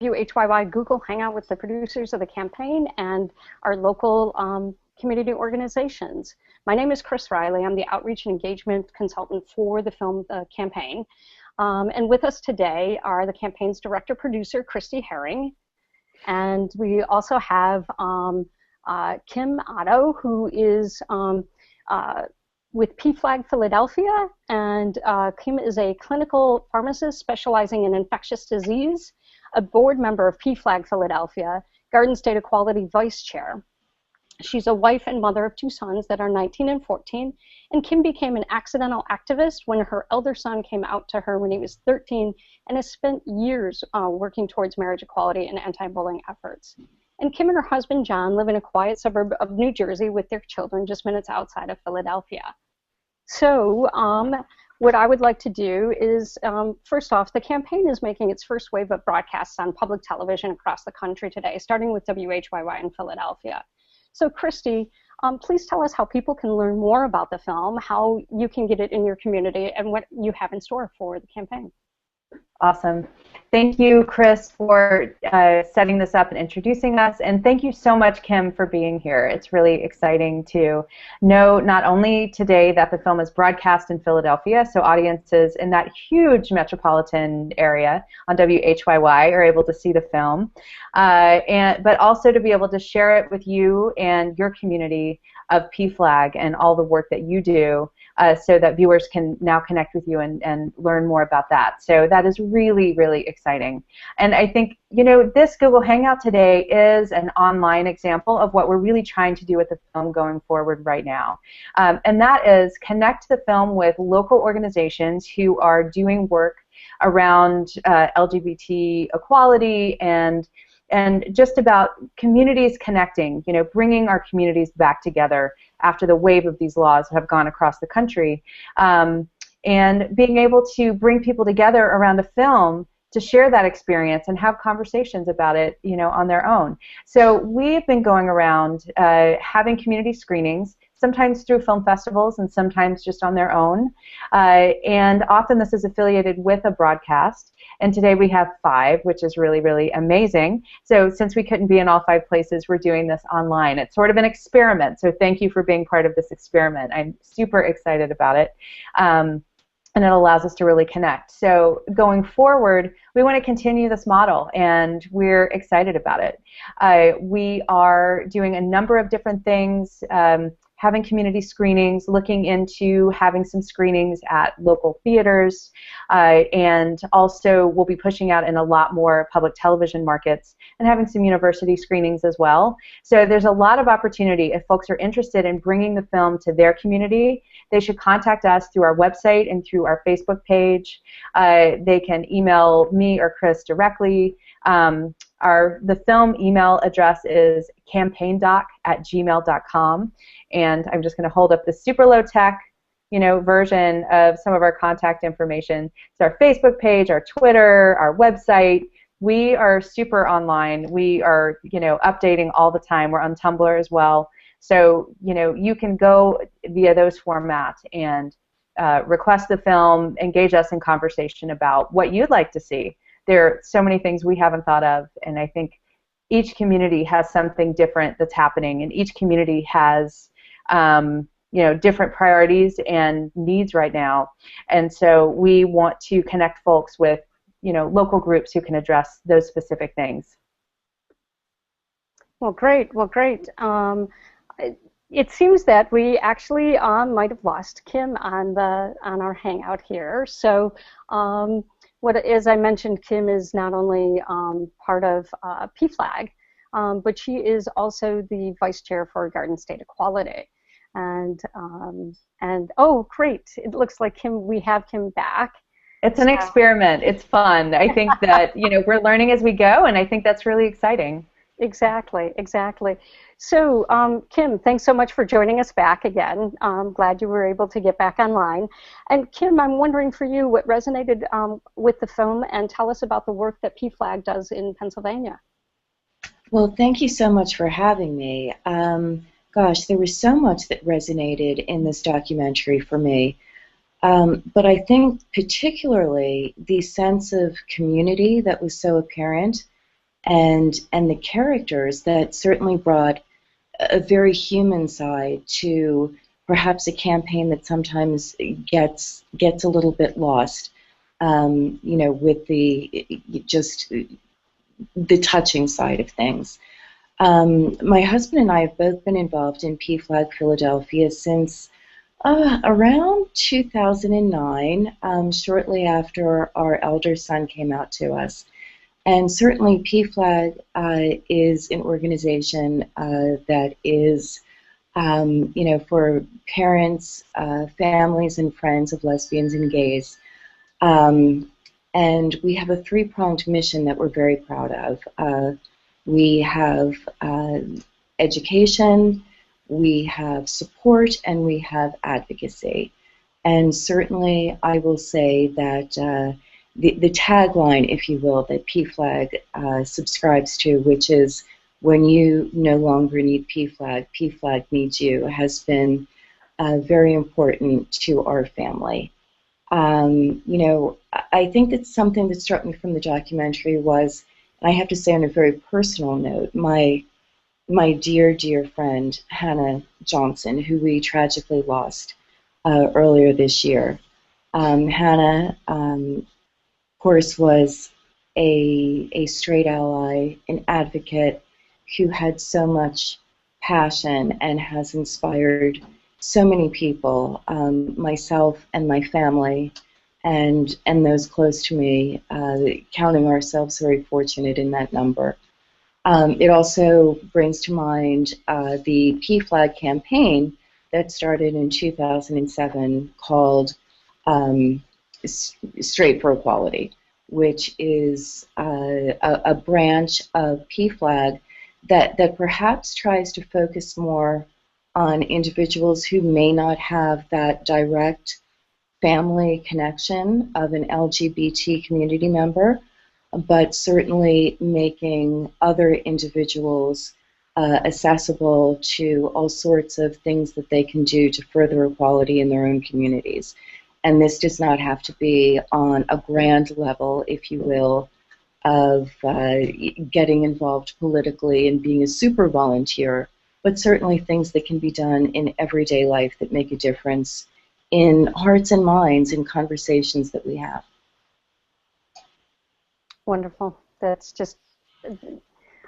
WHYY Google Hangout with the producers of the campaign and our local community organizations. My name is Chris Riley. I'm the Outreach and Engagement Consultant for the film campaign. And with us today are the campaign's director-producer, Christy Herring. And we also have Kim Otto, who is with PFLAG Philadelphia. And Kim is a clinical pharmacist specializing in infectious disease, a board member of PFLAG Philadelphia, Garden State Equality Vice Chair. She's a wife and mother of two sons that are 19 and 14, and Kim became an accidental activist when her elder son came out to her when he was 13 and has spent years working towards marriage equality and anti-bullying efforts. And Kim and her husband, John, live in a quiet suburb of New Jersey with their children just minutes outside of Philadelphia. So what I would like to do is, first off, the campaign is making its first wave of broadcasts on public television across the country today, starting with WHYY in Philadelphia. So Christy, please tell us how people can learn more about the film, how you can get it in your community, and what you have in store for the campaign. Awesome. Thank you, Chris, for setting this up and introducing us. And thank you so much, Kim, for being here. It's really exciting to know not only today that the film is broadcast in Philadelphia, so audiences in that huge metropolitan area on WHYY are able to see the film, but also to be able to share it with you and your community of PFLAG and all the work that you do, so that viewers can now connect with you and learn more about that. So that is really, really exciting. And I think, you know, this Google Hangout today is an online example of what we're really trying to do with the film going forward right now. And that is connect the film with local organizations who are doing work around LGBT equality and just about communities connecting, you know, bringing our communities back together after the wave of these laws have gone across the country, and being able to bring people together around a film to share that experience and have conversations about it, you know, on their own. So we've been going around having community screenings, sometimes through film festivals and sometimes just on their own, and often this is affiliated with a broadcast. And today we have 5, which is really, really amazing. So since we couldn't be in all 5 places, we're doing this online. It's sort of an experiment, so thank you for being part of this experiment. I'm super excited about it. And it allows us to really connect. So going forward, we want to continue this model, and we're excited about it. We are doing a number of different things, having community screenings, looking into having some screenings at local theaters, and also we'll be pushing out in a lot more public television markets and having some university screenings as well. So there's a lot of opportunity. If folks are interested in bringing the film to their community, they should contact us through our website and through our Facebook page. They can email me or Chris directly. The film email address is campaigndoc@gmail.com, and I'm just going to hold up the super low tech, you know, version of some of our contact information. It's our Facebook page, our Twitter, our website. We are super online. We are, you know, updating all the time. We're on Tumblr as well. So, you know, you can go via those formats and request the film, engage us in conversation about what you'd like to see. There are so many things we haven't thought of, and I think each community has something different that's happening, and each community has you know, different priorities and needs right now. And so we want to connect folks with, you know, local groups who can address those specific things. Well, great. Well, great. It seems that we actually might have lost Kim on our Hangout here. So. As I mentioned, Kim is not only part of PFLAG, but she is also the vice chair for Garden State Equality. And oh, great! It looks like we have Kim back. It's an experiment. It's fun. I think that, you know, we're learning as we go, and I think that's really exciting. Exactly, exactly. So, Kim, thanks so much for joining us back again. I'm glad you were able to get back online. And Kim, I'm wondering for you what resonated with the film, and tell us about the work that PFLAG does in Pennsylvania. Well, thank you so much for having me. Gosh, there was so much that resonated in this documentary for me. But I think particularly the sense of community that was so apparent and the characters that certainly brought a very human side to perhaps a campaign that sometimes gets a little bit lost, with the touching side of things. My husband and I have both been involved in PFLAG Philadelphia since around 2009, shortly after our elder son came out to us. And certainly PFLAG is an organization that is, for parents, families, and friends of lesbians and gays. And we have a three-pronged mission that we're very proud of. We have education, we have support, and we have advocacy. And certainly I will say that the tagline, if you will, that PFLAG subscribes to, which is when you no longer need PFLAG, PFLAG needs you, has been very important to our family. I think that something that struck me from the documentary was, and I have to say on a very personal note, my dear, dear friend, Hannah Johnson, who we tragically lost earlier this year. Hannah, of course, was a straight ally, an advocate who had so much passion and has inspired so many people, myself and my family, and those close to me, counting ourselves very fortunate in that number. It also brings to mind the PFLAG campaign that started in 2007 called Straight for Equality, which is a branch of PFLAG that perhaps tries to focus more on individuals who may not have that direct family connection of an LGBT community member, but certainly making other individuals accessible to all sorts of things that they can do to further equality in their own communities. And this does not have to be on a grand level, if you will, of getting involved politically and being a super volunteer, but certainly things that can be done in everyday life that make a difference in hearts and minds in conversations that we have. Wonderful. That's just,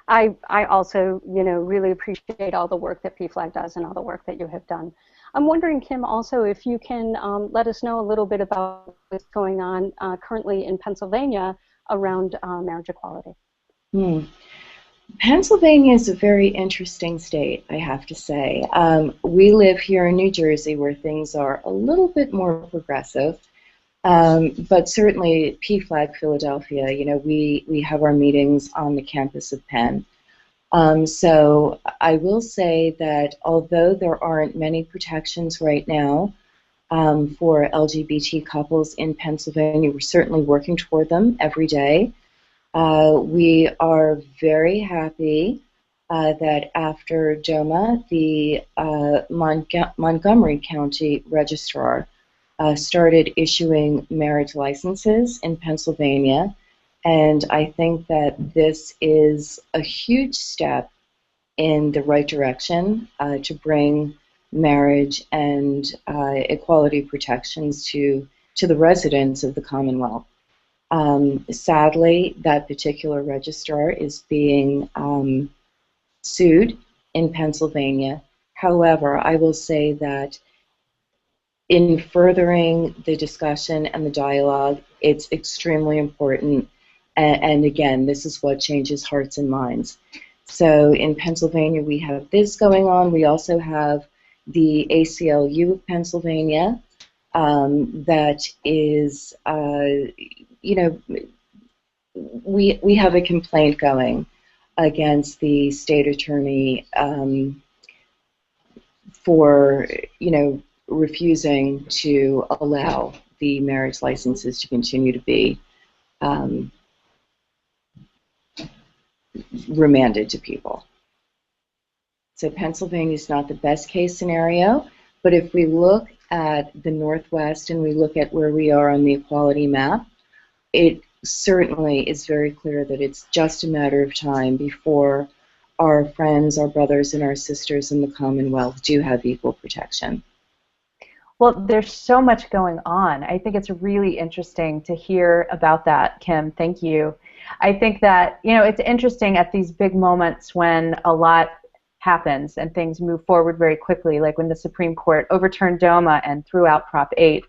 I also, really appreciate all the work that PFLAG does and all the work that you have done. I'm wondering, Kim, also if you can let us know a little bit about what's going on currently in Pennsylvania around marriage equality. Pennsylvania is a very interesting state, I have to say. We live here in New Jersey where things are a little bit more progressive. But certainly PFLAG Philadelphia, we have our meetings on the campus of Penn. So I will say that although there aren't many protections right now for LGBT couples in Pennsylvania, we're certainly working toward them every day. We are very happy that after DOMA, the Montgomery County Registrar started issuing marriage licenses in Pennsylvania, and I think that this is a huge step in the right direction to bring marriage and equality protections to the residents of the Commonwealth. Sadly, that particular registrar is being sued in Pennsylvania. However, I will say that in furthering the discussion and the dialogue, it's extremely important. And again, this is what changes hearts and minds. So in Pennsylvania, we have this going on. We also have the ACLU of Pennsylvania that is, we have a complaint going against the state attorney for, refusing to allow the marriage licenses to continue to be remanded to people. So Pennsylvania is not the best case scenario, but if we look at the Northwest and we look at where we are on the equality map, it certainly it's very clear that it's just a matter of time before our friends, our brothers, and our sisters in the Commonwealth do have equal protection. Well, there's so much going on. I think it's really interesting to hear about that, Kim. Thank you. I think that, it's interesting at these big moments when a lot happens and things move forward very quickly, like when the Supreme Court overturned DOMA and threw out Prop 8.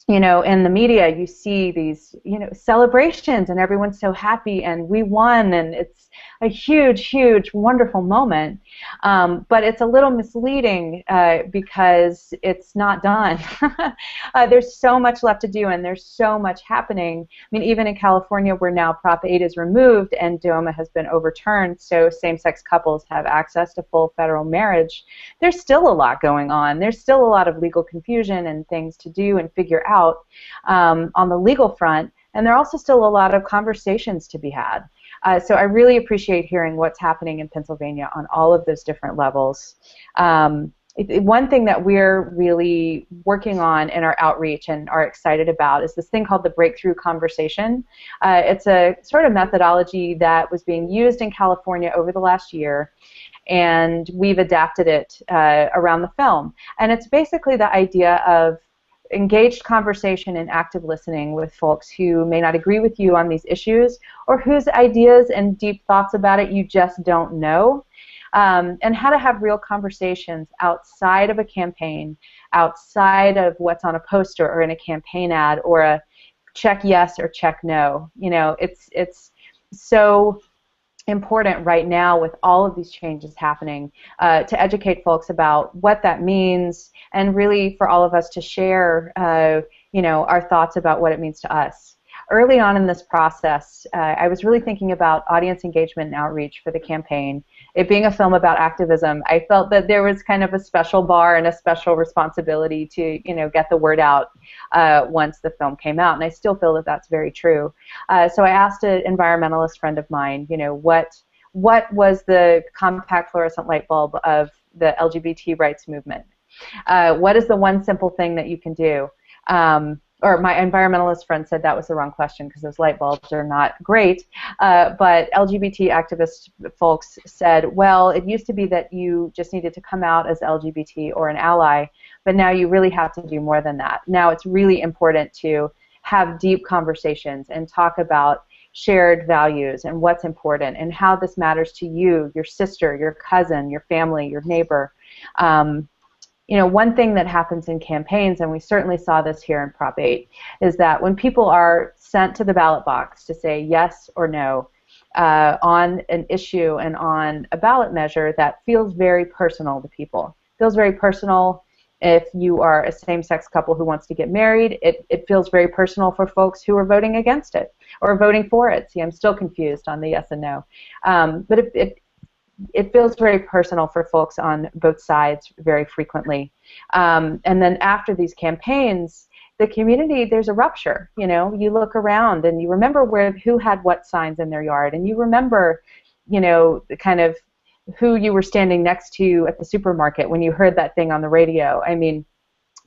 In the media, you see these, celebrations, and everyone's so happy, and we won, and it's a huge, huge, wonderful moment. But it's a little misleading because it's not done. There's so much left to do, and there's so much happening. I mean, even in California, where now Prop 8 is removed and DOMA has been overturned, so same-sex couples have access to full federal marriage, there's still a lot going on. There's still a lot of legal confusion and things to do and figure out on the legal front, and there are also still a lot of conversations to be had. So I really appreciate hearing what's happening in Pennsylvania on all of those different levels. One thing that we're really working on in our outreach and are excited about is this thing called the breakthrough conversation. It's a sort of methodology that was being used in California over the last year, and we've adapted it around the film. And it's basically the idea of engaged conversation and active listening with folks who may not agree with you on these issues, or whose ideas and deep thoughts about it you just don't know, and how to have real conversations outside of a campaign, outside of what's on a poster or in a campaign ad or a check yes or check no. It's so important right now with all of these changes happening to educate folks about what that means, and really for all of us to share our thoughts about what it means to us. Early on in this process, I was really thinking about audience engagement and outreach for the campaign. It being a film about activism, I felt that there was kind of a special bar and a special responsibility to get the word out once the film came out, and I still feel that that's very true. So I asked an environmentalist friend of mine, what was the compact fluorescent light bulb of the LGBT rights movement? What is the one simple thing that you can do? Or my environmentalist friend said that was the wrong question because those light bulbs are not great. But LGBT activist folks said, well, it used to be that you just needed to come out as LGBT or an ally, but now you really have to do more than that. Now it's really important to have deep conversations and talk about shared values and what's important and how this matters to you, your sister, your cousin, your family, your neighbor. One thing that happens in campaigns, and we certainly saw this here in Prop 8, is that when people are sent to the ballot box to say yes or no on an issue and on a ballot measure that feels very personal to people. It feels very personal if you are a same-sex couple who wants to get married. It feels very personal for folks who are voting against it or voting for it. See, I'm still confused on the yes and no. But it feels very personal for folks on both sides very frequently. And then after these campaigns, the community, there's a rupture. You look around and you remember who had what signs in their yard, and you remember, kind of who you were standing next to at the supermarket when you heard that thing on the radio. I mean,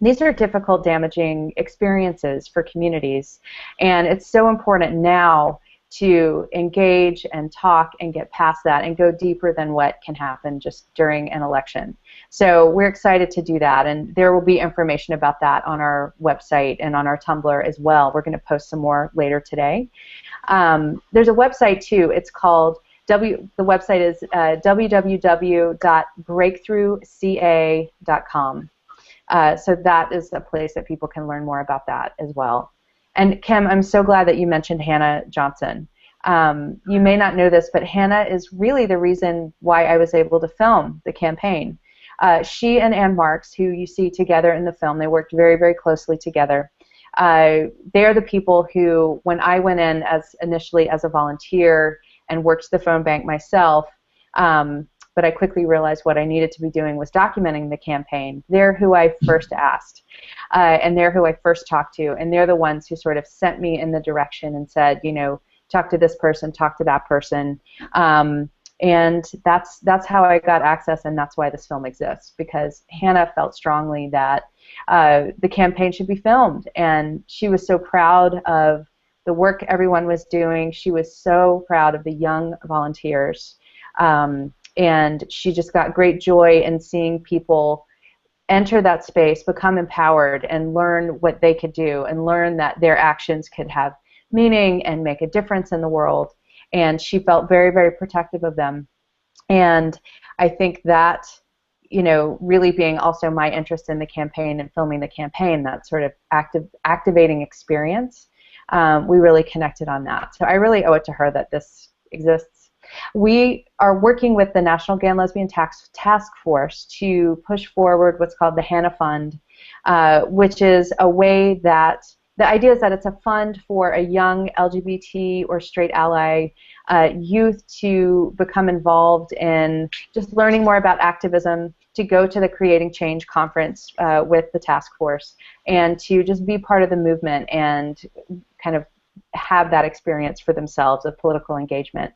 these are difficult, damaging experiences for communities, and it's so important now to engage and talk and get past that and go deeper than what can happen just during an election. So we're excited to do that, and there will be information about that on our website and on our Tumblr as well. We're going to post some more later today. There's a website too. It's called the website is www.breakthroughca.com. So that is a place that people can learn more about that as well. And Kim, I'm so glad that you mentioned Hannah Johnson. You may not know this, but Hannah is really the reason why I was able to film the campaign. She and Ann Marks, who you see together in the film, they worked very, very closely together. They're the people who, when I went in initially as a volunteer and worked the phone bank myself, but I quickly realized what I needed to be doing was documenting the campaign. They're who I first asked, and they're who I first talked to, and they're the ones who sort of sent me in the direction and said, talk to this person, talk to that person, and that's how I got access, and that's why this film exists, because Hannah felt strongly that the campaign should be filmed, and she was so proud of the work everyone was doing. She was so proud of the young volunteers, and she just got great joy in seeing people enter that space, become empowered, and learn what they could do, and learn that their actions could have meaning and make a difference in the world. And she felt very, very protective of them. And I think that, you know, really being also my interest in the campaign and filming the campaign, that sort of activating experience, we really connected on that. So I really owe it to her that this exists. We are working with the National Gay and Lesbian Task Force to push forward what's called the Hannah Fund, which is a way that the idea is that it's a fund for a young LGBT or straight ally youth to become involved in just learning more about activism, to go to the Creating Change conference with the task force, and to just be part of the movement and kind of have that experience for themselves of political engagement.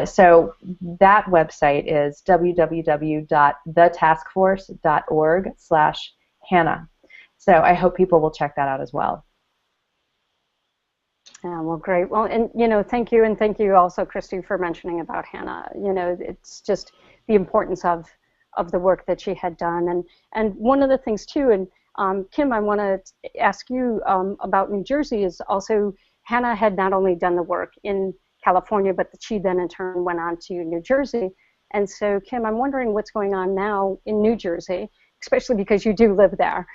So that website is www.thetaskforce.org/Hannah. So I hope people will check that out as well. Yeah, well, great. Well, and, you know, thank you, and thank you also, Christy, for mentioning about Hannah. You know, it's just the importance of the work that she had done. And one of the things, too, and Kim, I want to ask you about New Jersey, is also Hannah had not only done the work in California, but that she then in turn went on to New Jersey. And so, Kim, I'm wondering what's going on now in New Jersey, especially because you do live there,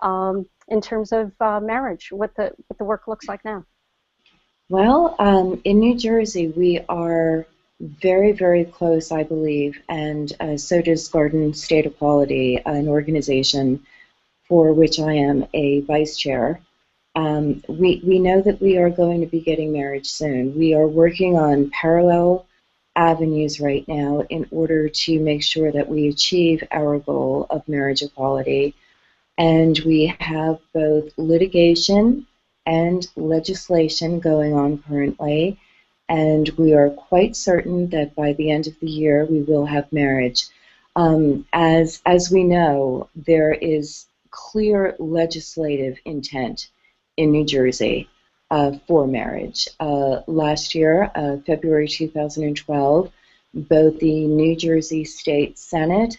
in terms of marriage, what the work looks like now. Well, in New Jersey, we are very, very close, I believe, and so does Garden State Equality, an organization for which I am a vice chair. We know that we are going to be getting married soon. We are working on parallel avenues right now in order to make sure that we achieve our goal of marriage equality. And we have both litigation and legislation going on currently, and we are quite certain that by the end of the year we will have marriage. As we know, there is clear legislative intent in New Jersey for marriage. Last year, February 2012, both the New Jersey State Senate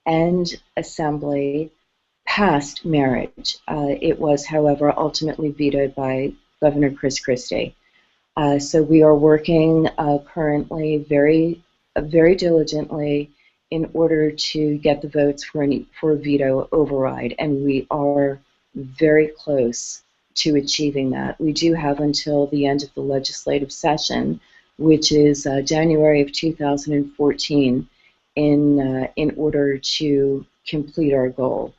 and Assembly passed marriage. It was, however, ultimately vetoed by Governor Chris Christie. So we are working currently very diligently in order to get the votes for a veto override, and we are very close to achieving that. We do have until the end of the legislative session, which is January of 2014, in order to complete our goal.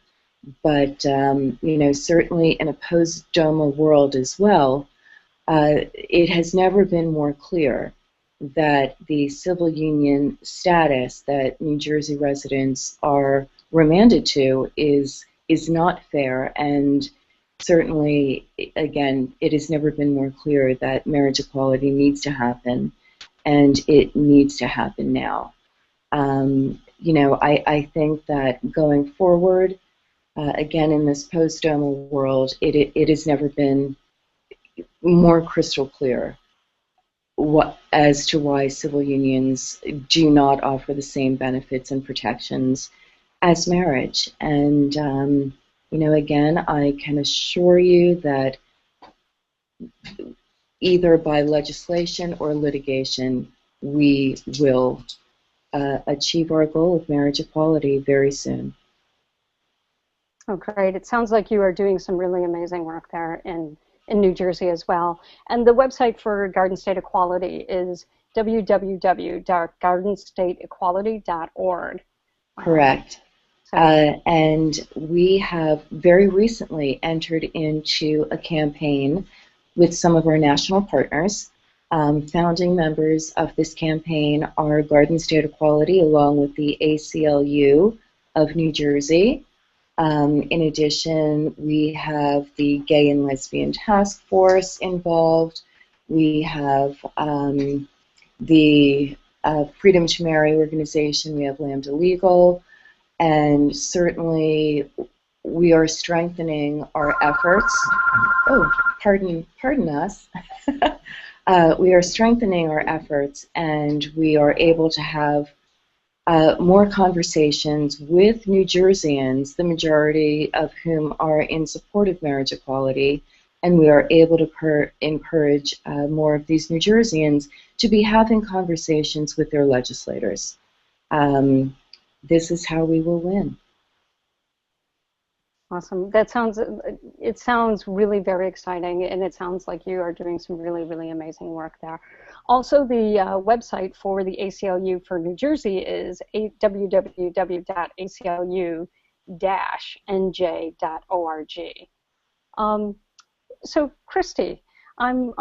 But you know, certainly in a post-DOMA world as well, it has never been more clear that the civil union status that New Jersey residents are remanded to is not fair, and certainly, again, it has never been more clear that marriage equality needs to happen, and it needs to happen now. You know, I think that going forward, again, in this post-DOMA world, it has never been more crystal clear as to why civil unions do not offer the same benefits and protections as marriage. And, you know, again, I can assure you that either by legislation or litigation, we will achieve our goal of marriage equality very soon. Oh, great. It sounds like you are doing some really amazing work there in New Jersey as well. And the website for Garden State Equality is www.gardenstateequality.org. Correct. And we have very recently entered into a campaign with some of our national partners. Founding members of this campaign are Garden State Equality, along with the ACLU of New Jersey. In addition, we have the Gay and Lesbian Task Force involved. We have the Freedom to Marry organization. We have Lambda Legal. And certainly we are strengthening our efforts. Oh, pardon us. We are strengthening our efforts, and we are able to have more conversations with New Jerseyans, the majority of whom are in support of marriage equality, and we are able to encourage more of these New Jerseyans to be having conversations with their legislators. This is how we will win. Awesome. It sounds really very exciting, and it sounds like you are doing some really, really amazing work there. Also, the website for the ACLU for New Jersey is www.aclu-nj.org. So, Christy, I'm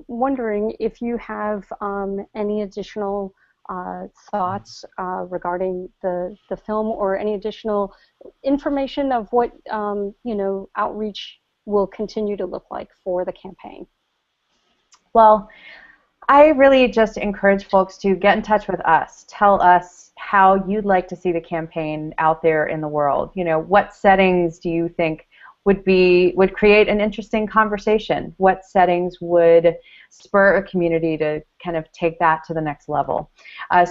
wondering if you have any additional thoughts regarding the film, or any additional information of what outreach will continue to look like for the campaign. Well, I really just encourage folks to get in touch with us. Tell us how you'd like to see the campaign out there in the world. What settings do you think would create an interesting conversation? What settings would spur a community to kind of take that to the next level?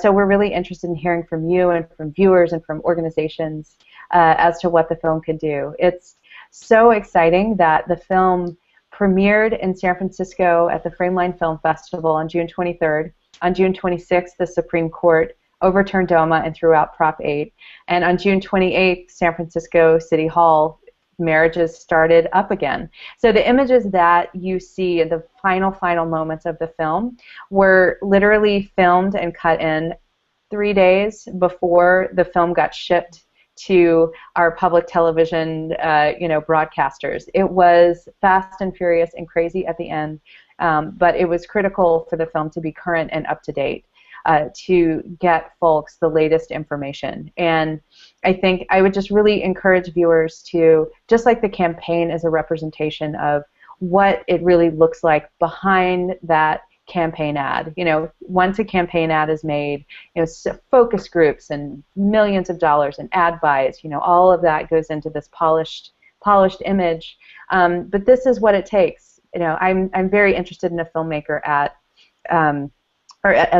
So we're really interested in hearing from you and from viewers and from organizations as to what the film could do. It's so exciting that the film premiered in San Francisco at the Frameline Film Festival on June 23rd. On June 26th, the Supreme Court overturned DOMA and threw out Prop 8. And on June 28th, San Francisco City Hall, marriages started up again. So the images that you see in the final moments of the film were literally filmed and cut in 3 days before the film got shipped to our public television broadcasters. It was fast and furious and crazy at the end, but it was critical for the film to be current and up to date, to get folks the latest information. And I think I would just really encourage viewers to, just like the campaign is a representation of what it really looks like behind that campaign ad. Once a campaign ad is made, focus groups and millions of dollars in ad buys, all of that goes into this polished image. But this is what it takes. I'm very interested in a filmmaker as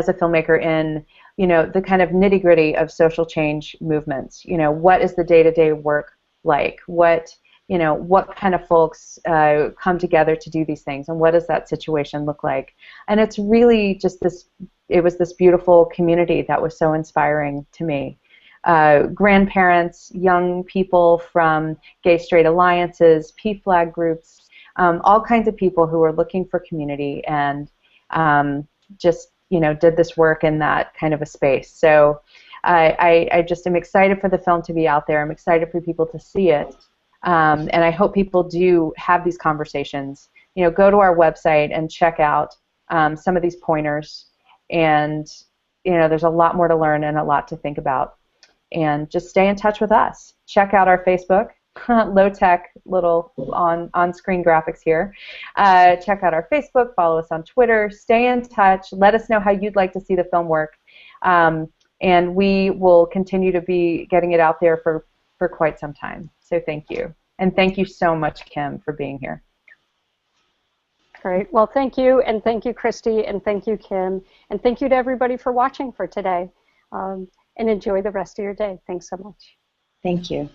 a filmmaker in the kind of nitty-gritty of social change movements. What is the day-to-day work like? What kind of folks come together to do these things, and what does that situation look like? And it's really just it was this beautiful community that was so inspiring to me. Grandparents, young people from gay straight alliances, PFLAG groups, all kinds of people who were looking for community and just did this work in that kind of a space. So I just am excited for the film to be out there. I'm excited for people to see it. And I hope people do have these conversations. Go to our website and check out some of these pointers. And there's a lot more to learn and a lot to think about. And just stay in touch with us. Check out our Facebook. Low-tech little on-screen graphics here. Check out our Facebook, follow us on Twitter, stay in touch, let us know how you'd like to see the film work, and we will continue to be getting it out there for quite some time. So thank you. And thank you so much, Kim, for being here. Great. Well, thank you, and thank you, Christy, and thank you, Kim, and thank you to everybody for watching for today. And enjoy the rest of your day. Thanks so much. Thank you.